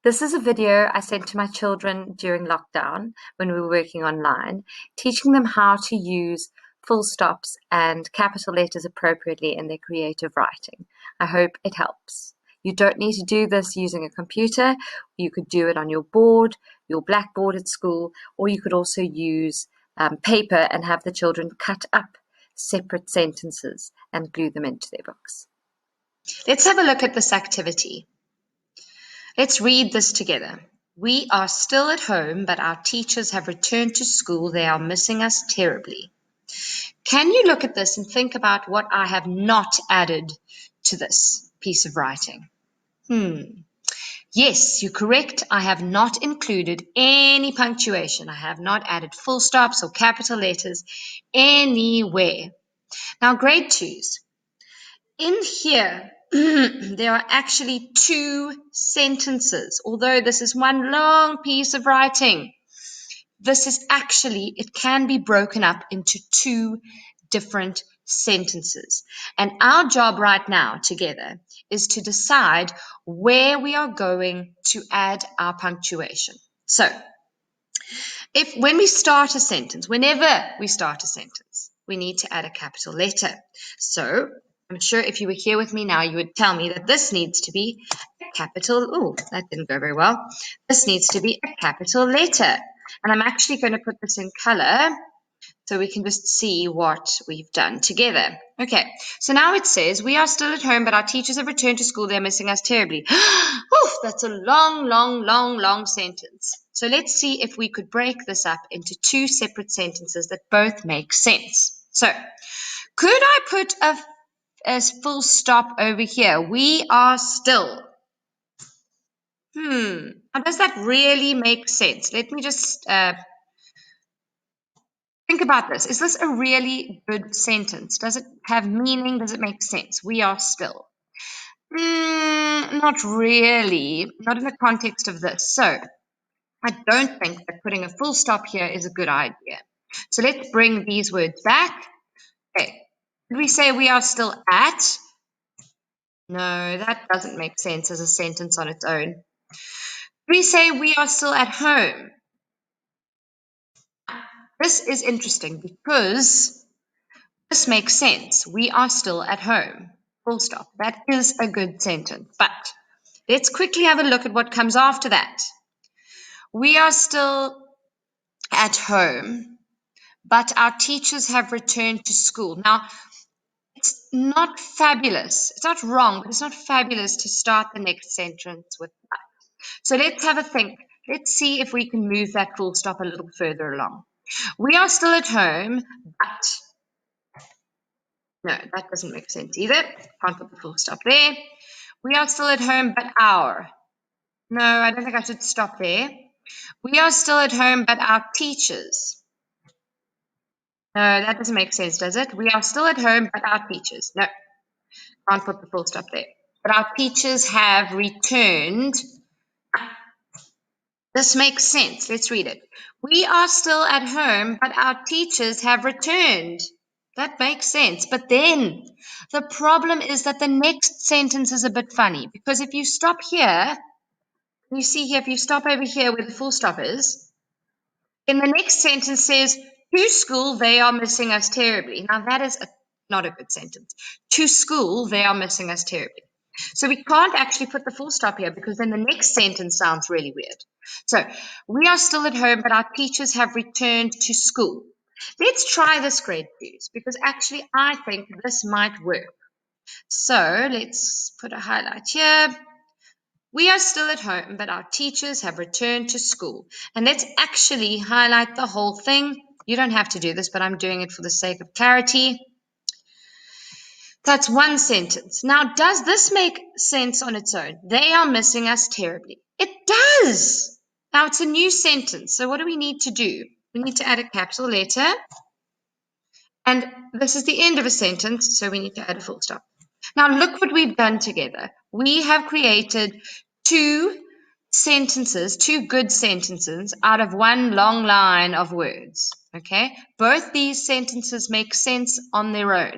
This is a video I sent to my children during lockdown when we were working online, teaching them how to use full stops and capital letters appropriately in their creative writing. I hope it helps. You don't need to do this using a computer. You could do it on your board, your blackboard at school, or you could also use paper and have the children cut up separate sentences and glue them into their books. Let's have a look at this activity. Let's read this together. We are still at home, but our teachers have returned to school. They are missing us terribly. Can you look at this and think about what I have not added to this piece of writing? Yes, you're correct. I have not included any punctuation. I have not added full stops or capital letters anywhere. Now, grade 2s. In here, there are actually two sentences, although this is one long piece of writing. This is actually, it can be broken up into two different sentences. And our job right now together is to decide where we are going to add our punctuation. So, when we start a sentence, whenever we start a sentence, we need to add a capital letter. So, I'm sure if you were here with me now, you would tell me that this needs to be a capital, oh, that didn't go very well. This needs to be a capital letter. And I'm actually going to put this in color so we can just see what we've done together. Okay, so now it says, we are still at home, but our teachers have returned to school. They're missing us terribly. Oof, that's a long sentence. So let's see if we could break this up into two separate sentences that both make sense. So, could I put a full stop over here? We are still. How does that really make sense? Let me just think about this. Is this a really good sentence? Does it have meaning? Does it make sense? We are still. Not really. Not in the context of this. So, I don't think that putting a full stop here is a good idea. So, let's bring these words back. Okay. Did we say we are still at? No, that doesn't make sense as a sentence on its own. Did we say we are still at home? This is interesting because this makes sense. We are still at home. Full stop. That is a good sentence. But let's quickly have a look at what comes after that. We are still at home, but our teachers have returned to school. Now, it's not fabulous. It's not wrong, but it's not fabulous to start the next sentence with that. So let's have a think. Let's see if we can move that full stop a little further along. We are still at home, but no, that doesn't make sense either. Can't put the full stop there. We are still at home, but our. No, I don't think I should stop there. We are still at home, but our teachers. No, that doesn't make sense, does it? We are still at home, but our teachers. No, can't put the full stop there. But our teachers have returned. This makes sense. Let's read it. We are still at home, but our teachers have returned. That makes sense. But then the problem is that the next sentence is a bit funny because if you stop here, you see here, if you stop over here where the full stop is, then the next sentence says, to school, they are missing us terribly. Now that is not a good sentence. To school, they are missing us terribly. So we can't actually put the full stop here because then the next sentence sounds really weird. So we are still at home, but our teachers have returned to school. Let's try this, grade 2s, because actually I think this might work. So let's put a highlight here. We are still at home, but our teachers have returned to school. And let's actually highlight the whole thing. You don't have to do this, but I'm doing it for the sake of clarity. That's one sentence. Now, does this make sense on its own? They are missing us terribly. It does. Now, it's a new sentence. So what do we need to do? We need to add a capital letter. And this is the end of a sentence, so we need to add a full stop. Now, look what we've done together. We have created two sentences, two good sentences out of one long line of words. Okay? Both these sentences make sense on their own.